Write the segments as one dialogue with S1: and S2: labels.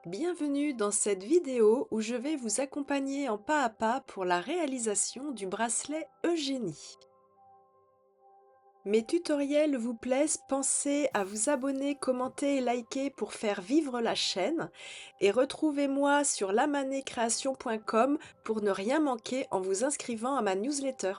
S1: Bienvenue dans cette vidéo où je vais vous accompagner en pas à pas pour la réalisation du bracelet Eugénie. Mes tutoriels vous plaisent, pensez à vous abonner, commenter et liker pour faire vivre la chaîne et retrouvez-moi sur lamanécréation.com pour ne rien manquer en vous inscrivant à ma newsletter.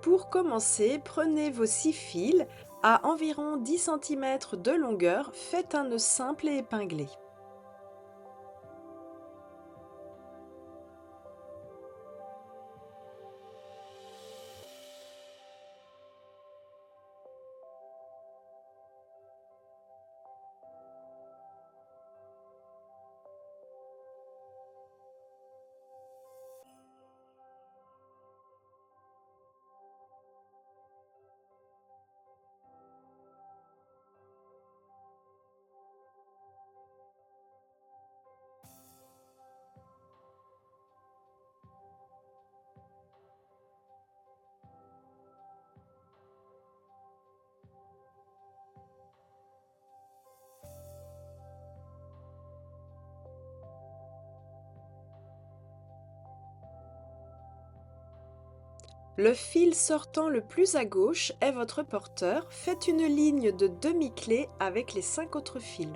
S1: Pour commencer, prenez vos 6 fils à environ 10 cm de longueur, faites un nœud simple et épinglé. Le fil sortant le plus à gauche est votre porteur. Faites une ligne de demi-clé avec les 5 autres fils.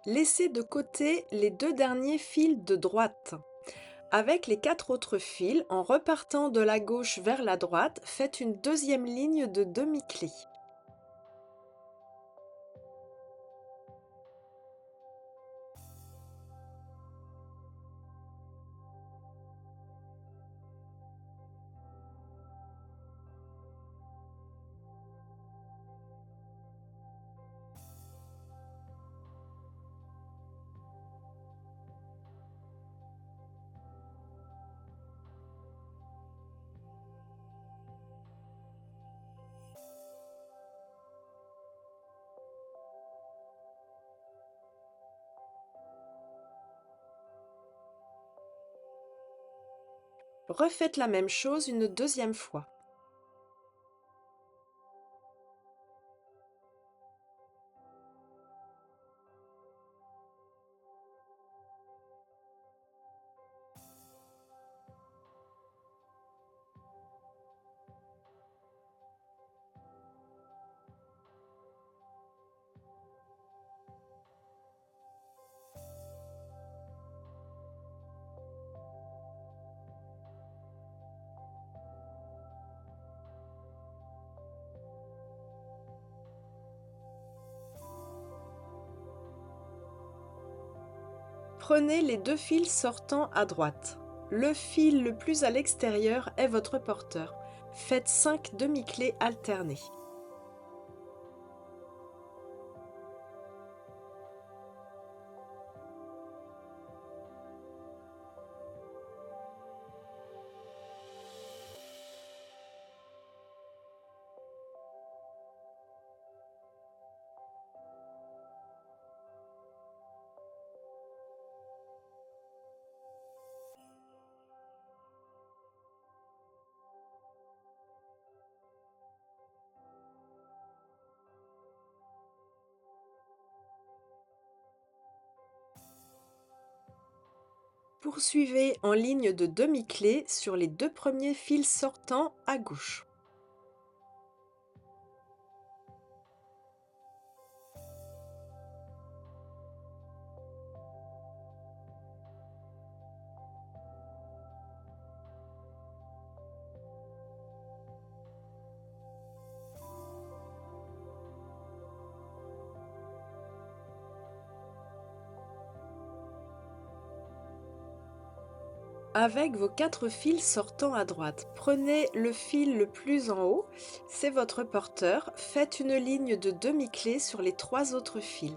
S1: Laissez de côté les 2 derniers fils de droite. Avec les 4 autres fils, en repartant de la gauche vers la droite, faites une deuxième ligne de demi-clé. Refaites la même chose une deuxième fois. Prenez les 2 fils sortant à droite. Le fil le plus à l'extérieur est votre porteur. Faites 5 demi-clés alternées. Poursuivez en ligne de demi-clé sur les deux premiers fils sortants à gauche. Avec vos 4 fils sortants à droite, prenez le fil le plus en haut, c'est votre porteur, faites une ligne de demi-clé sur les 3 autres fils.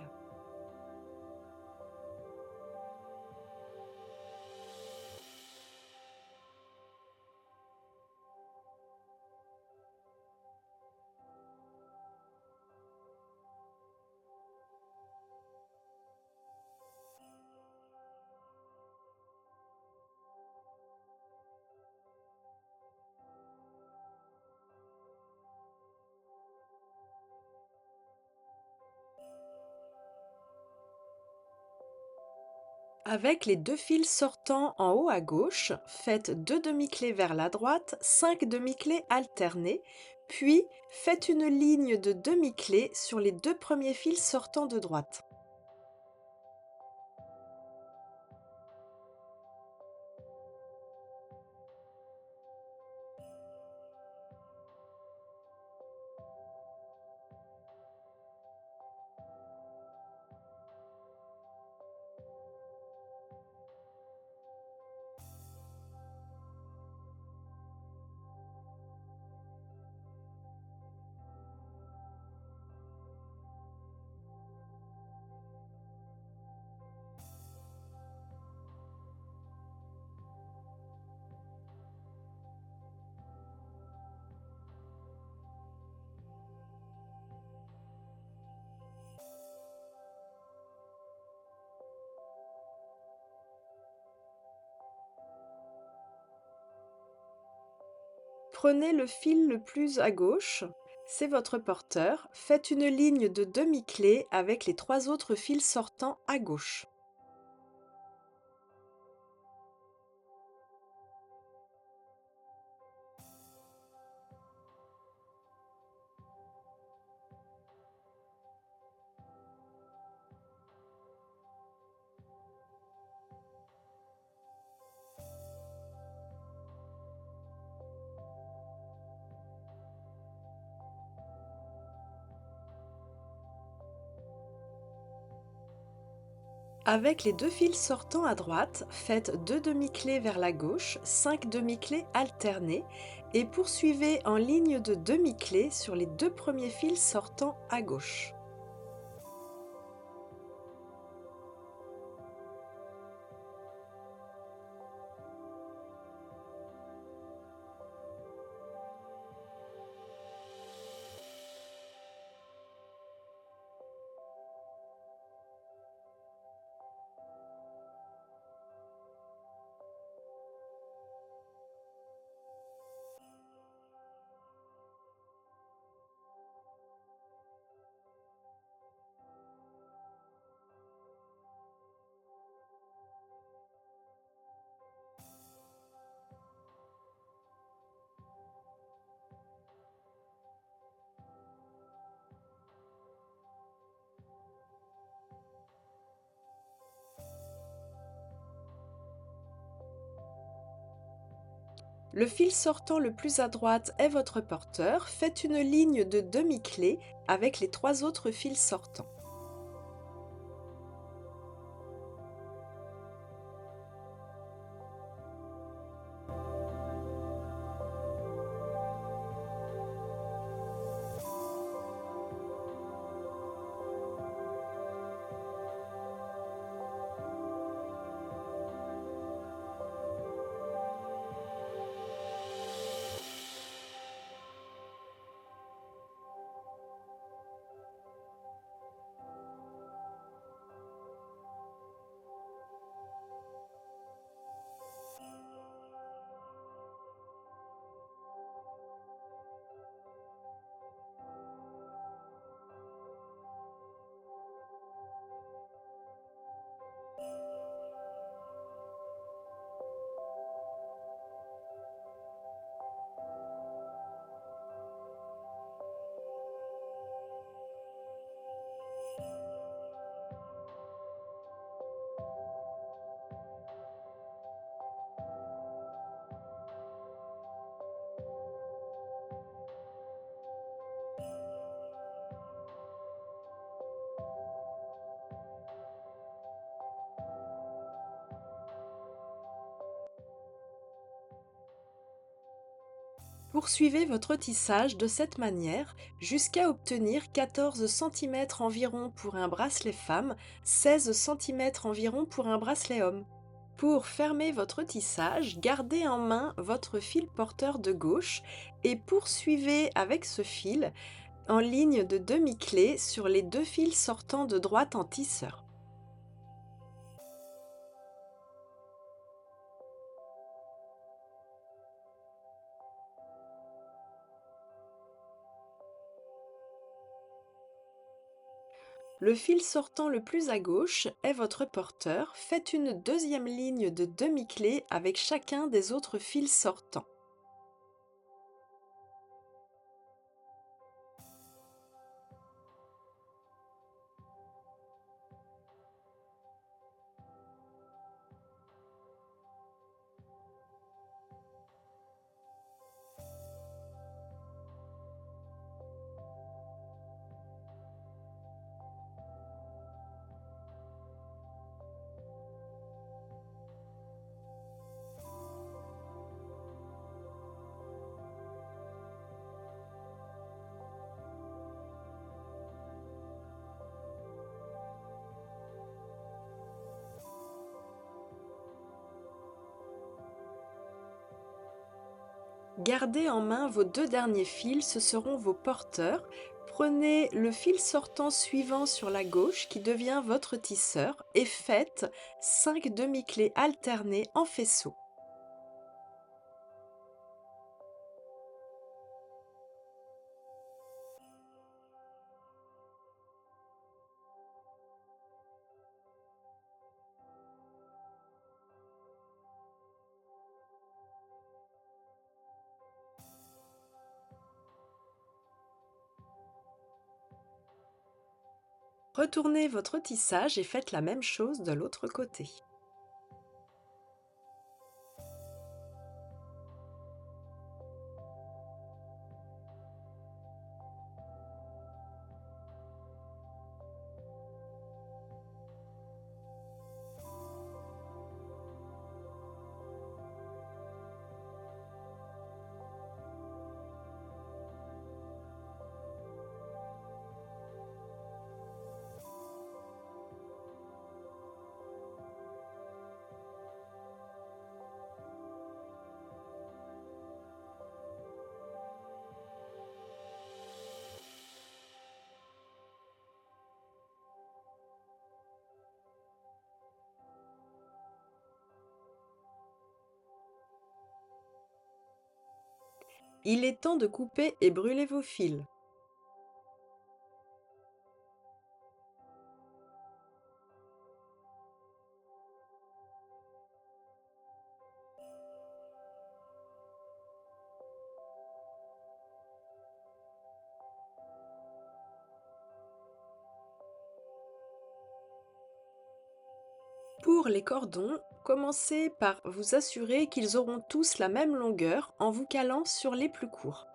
S1: Avec les 2 fils sortants en haut à gauche, faites 2 demi-clés vers la droite, 5 demi-clés alternées, puis faites une ligne de demi-clé sur les 2 premiers fils sortants de droite. Prenez le fil le plus à gauche, c'est votre porteur, faites une ligne de demi-clé avec les 3 autres fils sortants à gauche. Avec les 2 fils sortants à droite, faites 2 demi-clés vers la gauche, 5 demi-clés alternées et poursuivez en ligne de demi-clé sur les 2 premiers fils sortants à gauche. Le fil sortant le plus à droite est votre porteur, faites une ligne de demi-clé avec les 3 autres fils sortants. Poursuivez votre tissage de cette manière jusqu'à obtenir 14 cm environ pour un bracelet femme, 16 cm environ pour un bracelet homme. Pour fermer votre tissage, gardez en main votre fil porteur de gauche et poursuivez avec ce fil en ligne de demi-clé sur les deux fils sortants de droite en tisseur. Le fil sortant le plus à gauche est votre porteur. Faites une deuxième ligne de demi-clé avec chacun des autres fils sortants. Gardez en main vos deux derniers fils, ce seront vos porteurs. Prenez le fil sortant suivant sur la gauche qui devient votre tisseur et faites 5 demi-clés alternées en faisceau. Retournez votre tissage et faites la même chose de l'autre côté. Il est temps de couper et brûler vos fils. Pour les cordons, commencez par vous assurer qu'ils auront tous la même longueur en vous calant sur les plus courts.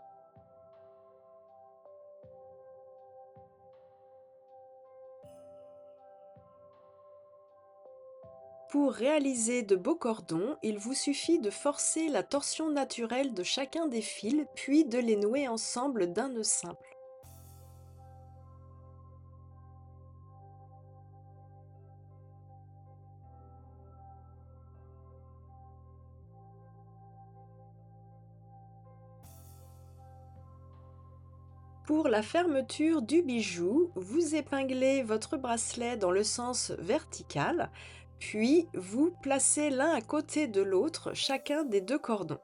S1: Pour réaliser de beaux cordons, il vous suffit de forcer la torsion naturelle de chacun des fils, puis de les nouer ensemble d'un nœud simple. Pour la fermeture du bijou, vous épinglez votre bracelet dans le sens vertical, puis vous placez l'un à côté de l'autre chacun des deux cordons.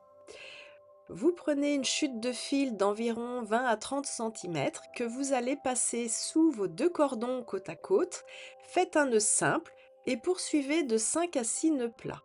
S1: Vous prenez une chute de fil d'environ 20 à 30 cm que vous allez passer sous vos deux cordons côte à côte, faites un nœud simple et poursuivez de 5 à 6 nœuds plats.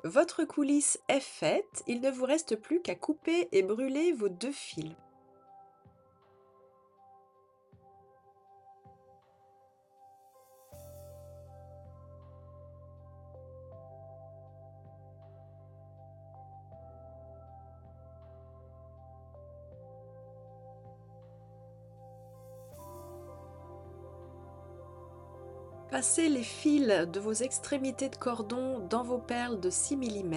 S1: Votre coulisse est faite, il ne vous reste plus qu'à couper et brûler vos 2 fils. Passez les fils de vos extrémités de cordon dans vos perles de 6 mm,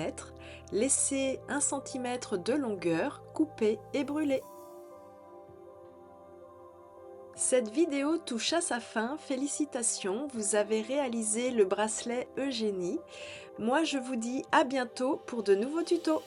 S1: laissez 1 cm de longueur, coupez et brûlez. Cette vidéo touche à sa fin, félicitations, vous avez réalisé le bracelet Eugénie. Moi je vous dis à bientôt pour de nouveaux tutos.